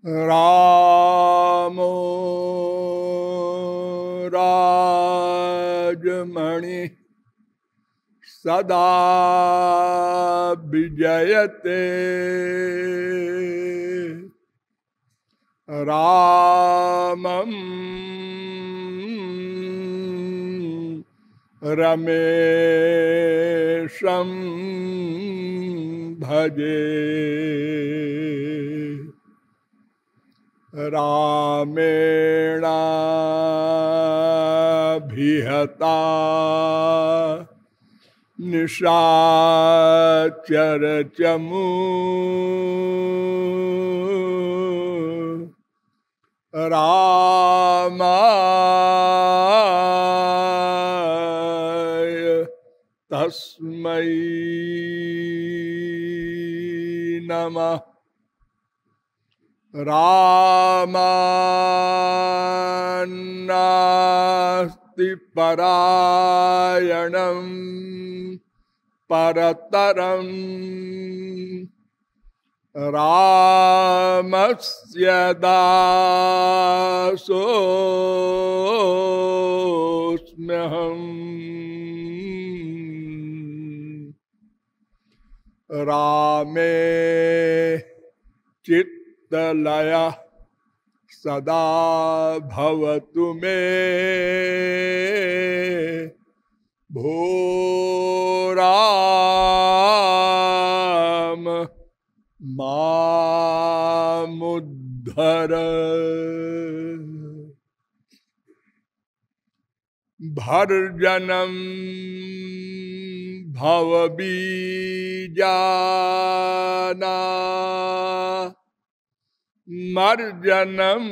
रामो राजमणि सदा विजयते। रामं रमेशं भजे। रामेणाभिहता निशाचरचमू। रामाय तस्मै नमः। रामान्नास्ति परायणं परतरम्। रामस्य दासोऽस्म्यहम्। रामे चित्तलयः सदा भवतु मे। भो राम मामुद्धर। भर्जनं भवबीजाना मर्जनं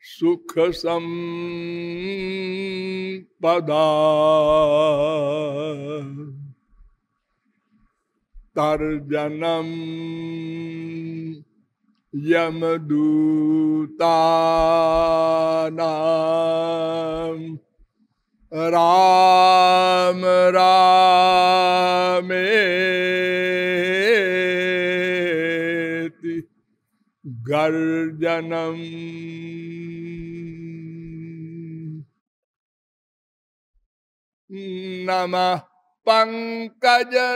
सुख संपदा। तर्जनं यमदूतानां। राम रामेति गर्जनम्। नमः पंकजनाभाय।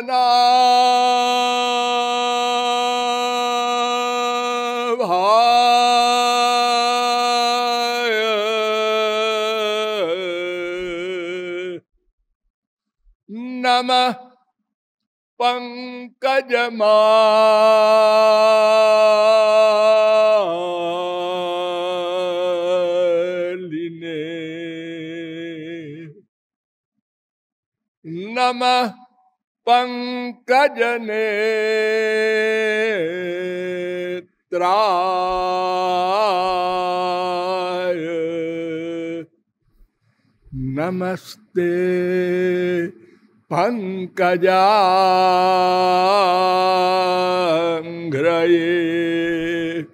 नमः पंकजमालिने। नमः पंकजनेत्राय। नमस्ते पंकजांघ्रये।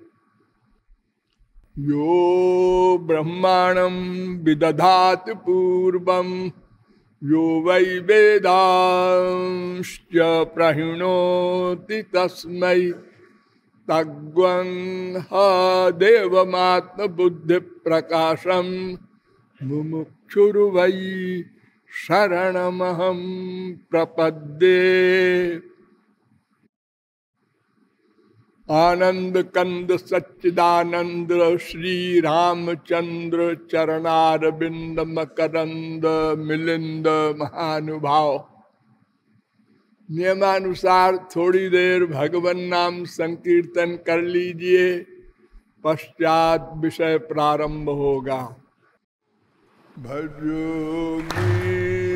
यो ब्रह्माणं विदधाति पूर्वं यो वै वेदांश्च प्रहिणोति तस्मै तद्वंह देवमात्मबुद्धिप्रकाशं मुमुक्षुर्वै शरणमहं प्रपद्ये। आनंद कंद सच्चिदानंद श्री रामचंद्र चरणारविंद मकरंद मिलिंद महानुभाव। नियमानुसार थोड़ी देर भगवन नाम संकीर्तन कर लीजिए, पश्चात विषय प्रारंभ होगा। भजो गिरिधर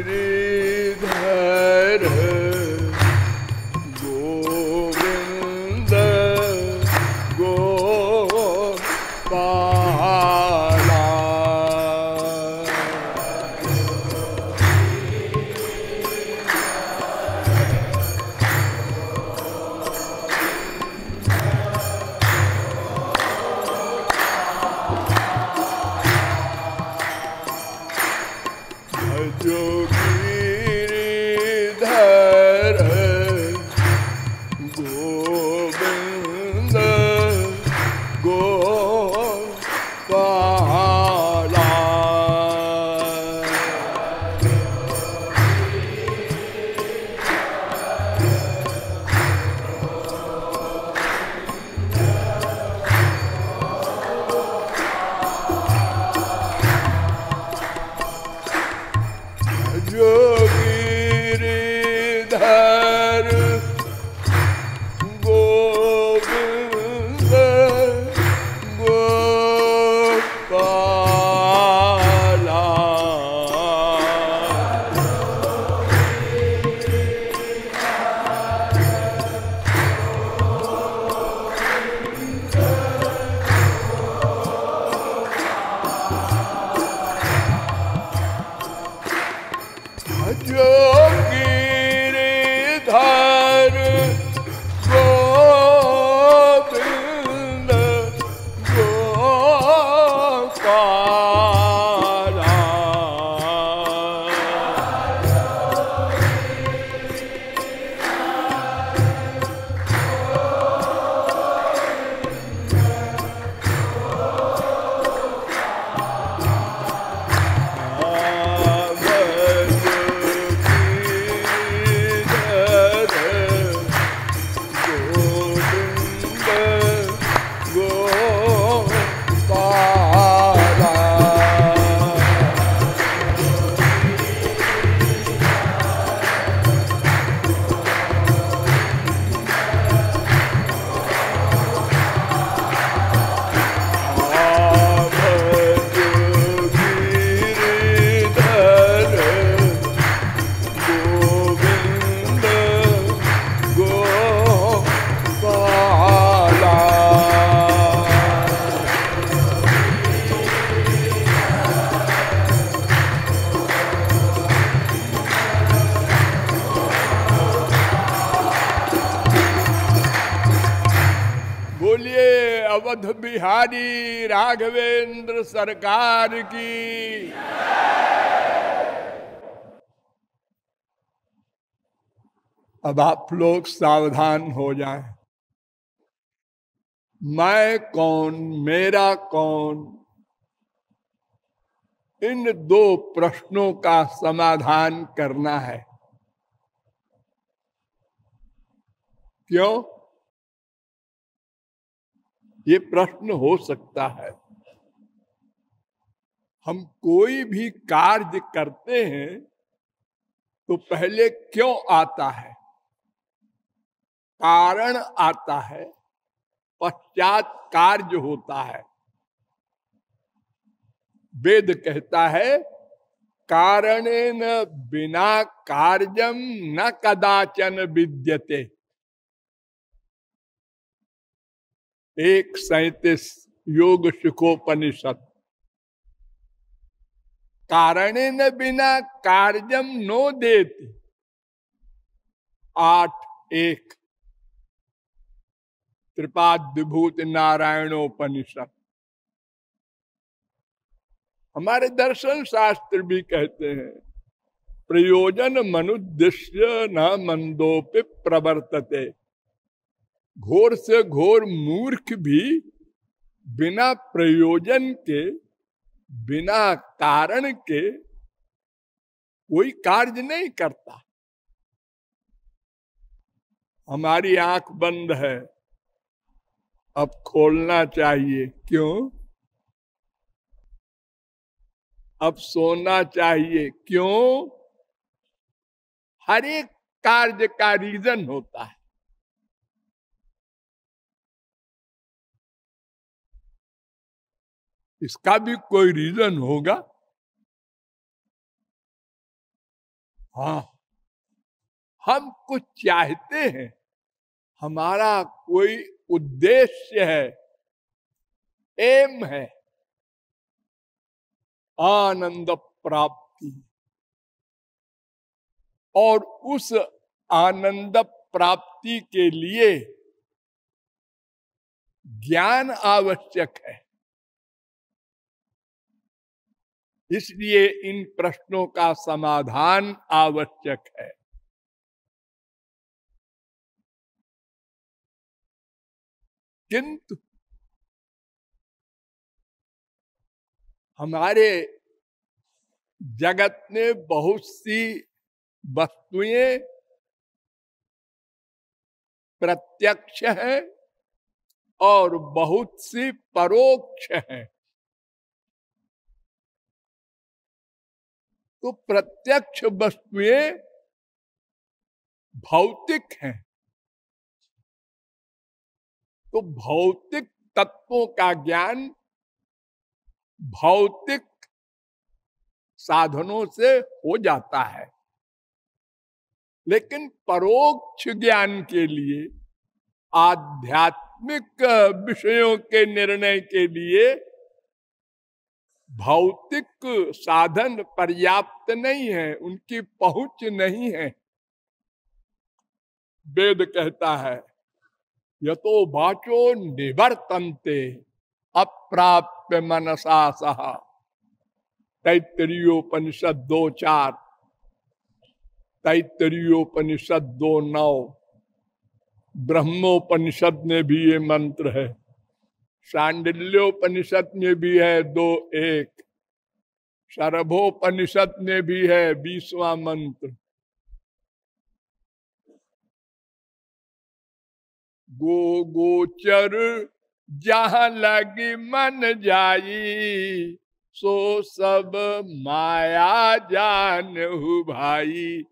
गोविंद गोपाला। भजो अवध बिहारी राघवेंद्र सरकार की। अब आप लोग सावधान हो जाएं। मैं कौन, मेरा कौन, इन दो प्रश्नों का समाधान करना है। क्यों? ये प्रश्न हो सकता है। हम कोई भी कार्य करते हैं तो पहले क्यों आता है? कारण आता है, पश्चात कार्य होता है। वेद कहता है कारणेन बिना कार्यम न कदाचन विद्यते। 1:37 योग सुखोपनिषद। कारणेन बिना कार्यम नो देति। 8:1 त्रिपाद्यभूत नारायणोपनिषद। हमारे दर्शन शास्त्र भी कहते हैं प्रयोजन मनुद्देश्य न मंदोपि प्रवर्तते। घोर से घोर मूर्ख भी बिना प्रयोजन के, बिना कारण के कोई कार्य नहीं करता। हमारी आंख बंद है, अब खोलना चाहिए। क्यों? अब सोना चाहिए। क्यों? हर एक कार्य का रीजन होता है। इसका भी कोई रीजन होगा। हाँ, हम कुछ चाहते हैं, हमारा कोई उद्देश्य है, एम है, आनंद प्राप्ति। और उस आनंद प्राप्ति के लिए ज्ञान आवश्यक है। इसलिए इन प्रश्नों का समाधान आवश्यक है। किंतु हमारे जगत में बहुत सी वस्तुएं प्रत्यक्ष हैं और बहुत सी परोक्ष हैं। तो प्रत्यक्ष वस्तुएं भौतिक हैं, तो भौतिक तत्वों का ज्ञान भौतिक साधनों से हो जाता है। लेकिन परोक्ष ज्ञान के लिए, आध्यात्मिक विषयों के निर्णय के लिए भौतिक साधन पर्याप्त नहीं है, उनकी पहुंच नहीं है। वेद कहता है यतो वाचो निवर्तन्ते अप्राप्य मनसा सह। तैत्तरीयोपनिषद 2:4, तैत्तरीयोपनिषद 2:9, ब्रह्मोपनिषद में भी ये मंत्र है, शांडिल्योपनिषद में भी है 2:1, शरभोपनिषद में भी है 20वां मंत्र। गो गोचर जहां लगी मन जाई, सो सब माया जानहु भाई।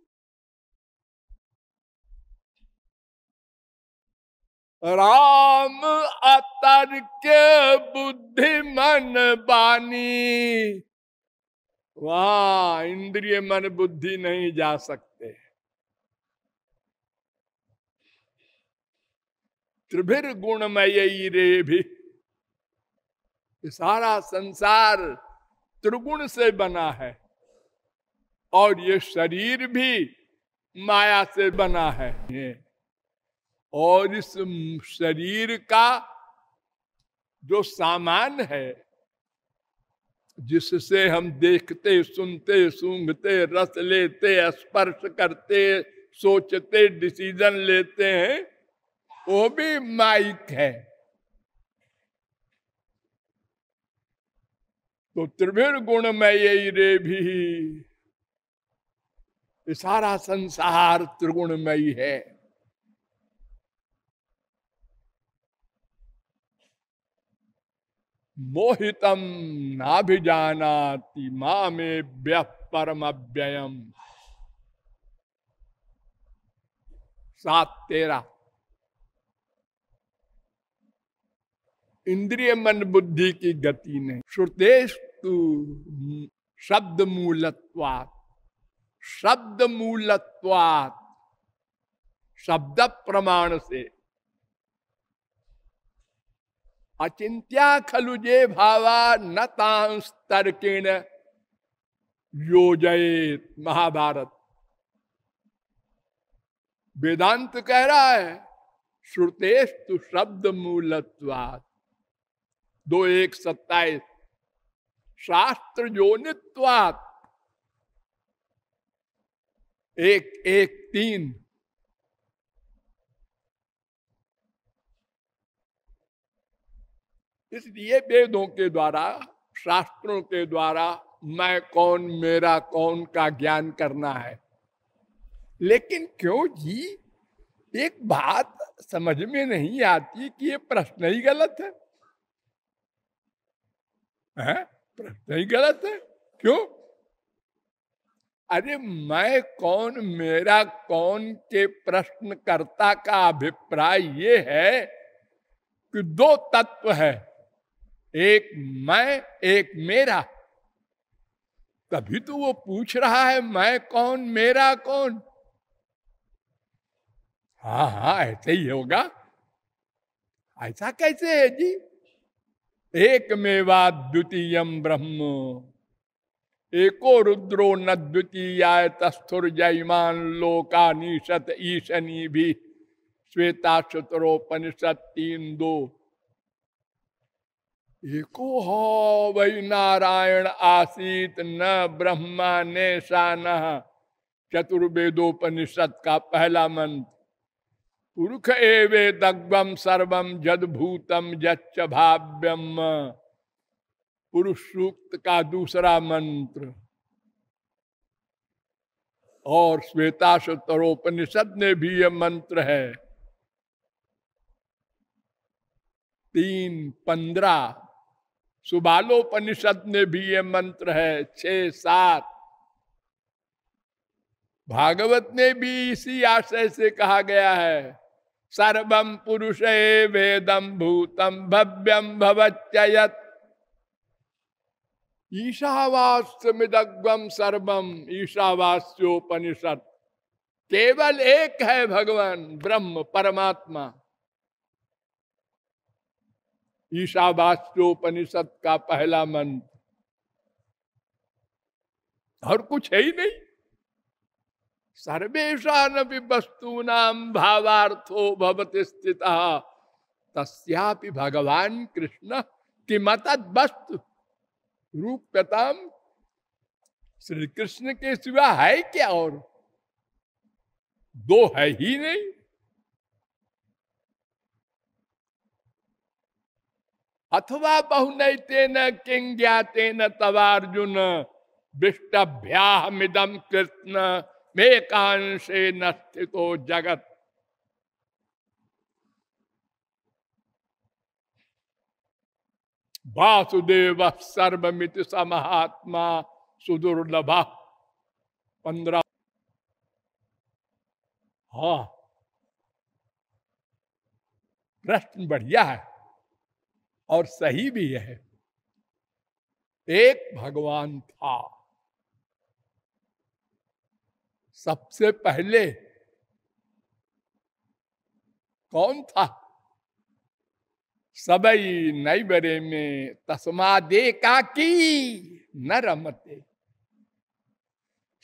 राम अतर्क बुद्धि मन बानी। वहां इंद्रिय मन बुद्धि नहीं जा सकते। त्रिभिर गुणमय रे भी, सारा संसार त्रिगुण से बना है और ये शरीर भी माया से बना है। और इस शरीर का जो सामान है, जिससे हम देखते, सुनते, सूंघते, रस लेते, स्पर्श करते, सोचते, डिसीजन लेते हैं, वो भी माइक है। तो त्रिविर्गुणमयी रे भी, सारा संसार त्रिगुणमयी है। मोहितम नाभिजानाति मामेभ्यः परमव्ययम्। 7:13। इंद्रिय मन बुद्धि की गति नहीं। श्रुतेस्तु शब्द मूलत्वात्, शब्द मूलत्वात्, शब्द प्रमाण से। अचिंत्या खलु जे भावा न तांस तर्केण योजयेत। महाभारत। वेदांत कह रहा है श्रुतेस्तु शब्द मूलत्वात् 2:1-27, शास्त्र योनित्वात् 1:1-3। इसलिए वेदों के द्वारा, शास्त्रों के द्वारा मैं कौन, मेरा कौन का ज्ञान करना है। लेकिन क्यों जी, एक बात समझ में नहीं आती कि ये प्रश्न ही गलत है, प्रश्न ही गलत है। क्यों? अरे मैं कौन, मेरा कौन के प्रश्नकर्ता का अभिप्राय ये है कि दो तत्व है, एक मैं, एक मेरा। तभी तो वो पूछ रहा है मैं कौन, मेरा कौन। हाँ हाँ, ऐसे ही होगा। ऐसा कैसे है जी? एकमेवा द्वितीयम् ब्रह्म, एको रुद्रो न द्वितीयाय तस्थुर जयमान लोकानीशत ईशनी भी। श्वेता शतरोपनिषद 3:2। एको हो वही नारायण आसीत न ब्रह्मा ने शान। चतुर्वेदोपनिषद का पहला मंत्र। पुरुष एवेदग्वम सर्वम जदभूतम यच्च भाव्यम। पुरुष सूक्त का दूसरा मंत्र। और श्वेताशतरोपनिषद में भी यह मंत्र है 3:15। सुबालोपनिषद में भी यह मंत्र है 6:7। भागवत में भी इसी आशय से कहा गया है सर्वम पुरुषे वेदम भूतम भव्यम भवत्ययत्। ईशावास्यमिदग्वम सर्वम। ईशावास्योपनिषद। केवल एक है भगवान ब्रह्म परमात्मा। ईशावास्योपनिषद का पहला मंत्र। और कुछ है ही नहीं। सर्वेषामपि वस्तूनां भावार्थो भवति स्थितः तस्यापि भगवान कृष्ण किमतद् वस्तु रूप्यताम। श्री कृष्ण के सिवा है क्या? और दो है ही नहीं। अथवा बहुनैतेन किं ज्ञातेन तवार्जुन विष्टभ्याहमिदं कृष्ण मेकांशे न स्थितो जगत। वासुदेव सर्वमिति स महात्मा सुदुर्लभ। 15। हाँ, प्रश्न बढ़िया है और सही भी है। एक भगवान था, सबसे पहले कौन था? सबई नैबरे में तस्मादे काकी न रमते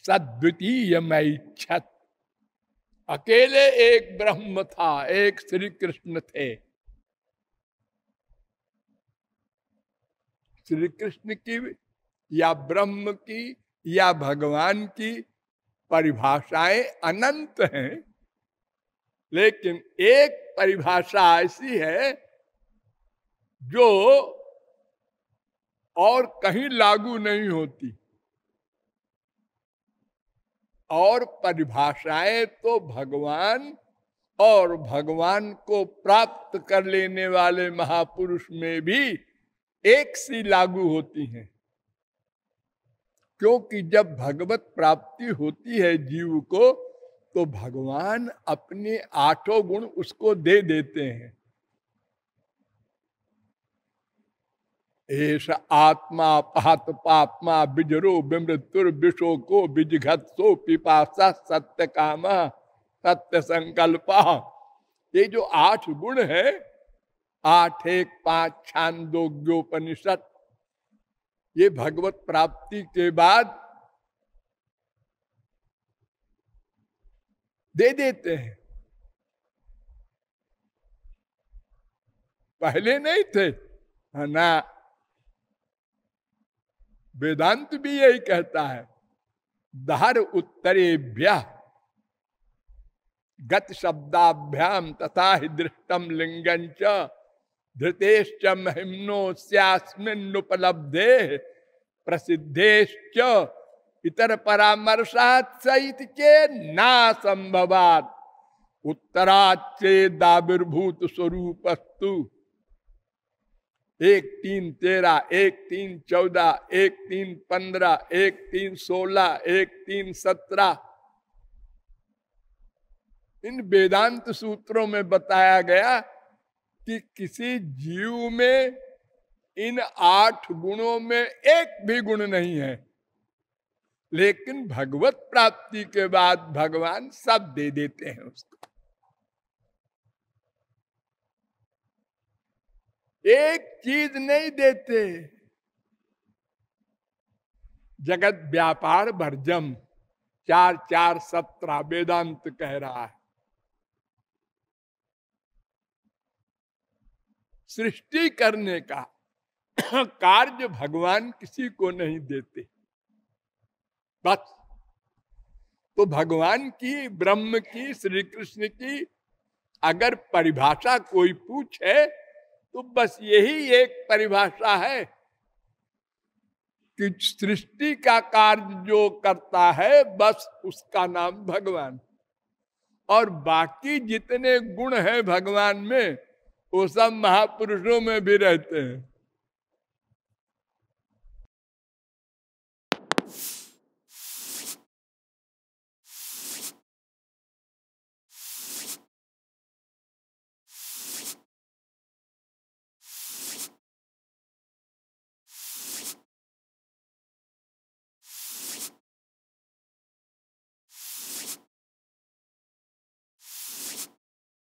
सद्वितीय मैच्छत। अकेले एक ब्रह्म था, एक श्री कृष्ण थे। श्री कृष्ण की या ब्रह्म की या भगवान की परिभाषाएं अनंत हैं, लेकिन एक परिभाषा ऐसी है जो और कहीं लागू नहीं होती। और परिभाषाएं तो भगवान और भगवान को प्राप्त कर लेने वाले महापुरुष में भी एक सी लागू होती हैं। क्योंकि जब भगवत प्राप्ति होती है जीव को, तो भगवान अपने 8 गुण उसको दे देते हैं। एष आत्मा पात पापमा बिजरो विमृत्युर विशोको बिजघत्सो पिपासा सत्य कामा सत्य संकल्पा। ये जो 8 गुण है, 8, 1, 5 छांदोग्योपनिषद, ये भगवत प्राप्ति के बाद दे देते हैं। पहले नहीं थे ना। वेदांत भी यही कहता है, दहर उत्तरेभ्य गत शब्दाभ्याम तथा ही दृष्टम लिंगंच धृतेश्च महिम्नोस्यास्मिन्नुपलब्धे प्रसिद्धेश्च इतर परामर्शात् सहित के ना संभवात् उत्तराच्चेदाविर्भूत स्वरूपस्तु 1-3-13, 1-3-14, 1-3-15, 1-3-16, 1-3-17 इन वेदांत सूत्रों में बताया गया कि किसी जीव में इन 8 गुणों में एक भी गुण नहीं है, लेकिन भगवत प्राप्ति के बाद भगवान सब दे देते हैं उसको। एक चीज नहीं देते। जगत व्यापार वर्जम 4:4-17 वेदांत कह रहा है। सृष्टि करने का कार्य भगवान किसी को नहीं देते। बस तो भगवान की, ब्रह्म की, श्री कृष्ण की अगर परिभाषा कोई पूछे तो बस यही एक परिभाषा है कि सृष्टि का कार्य जो करता है बस उसका नाम भगवान। और बाकी जितने गुण हैं भगवान में वो सब महापुरुषों में भी रहते हैं।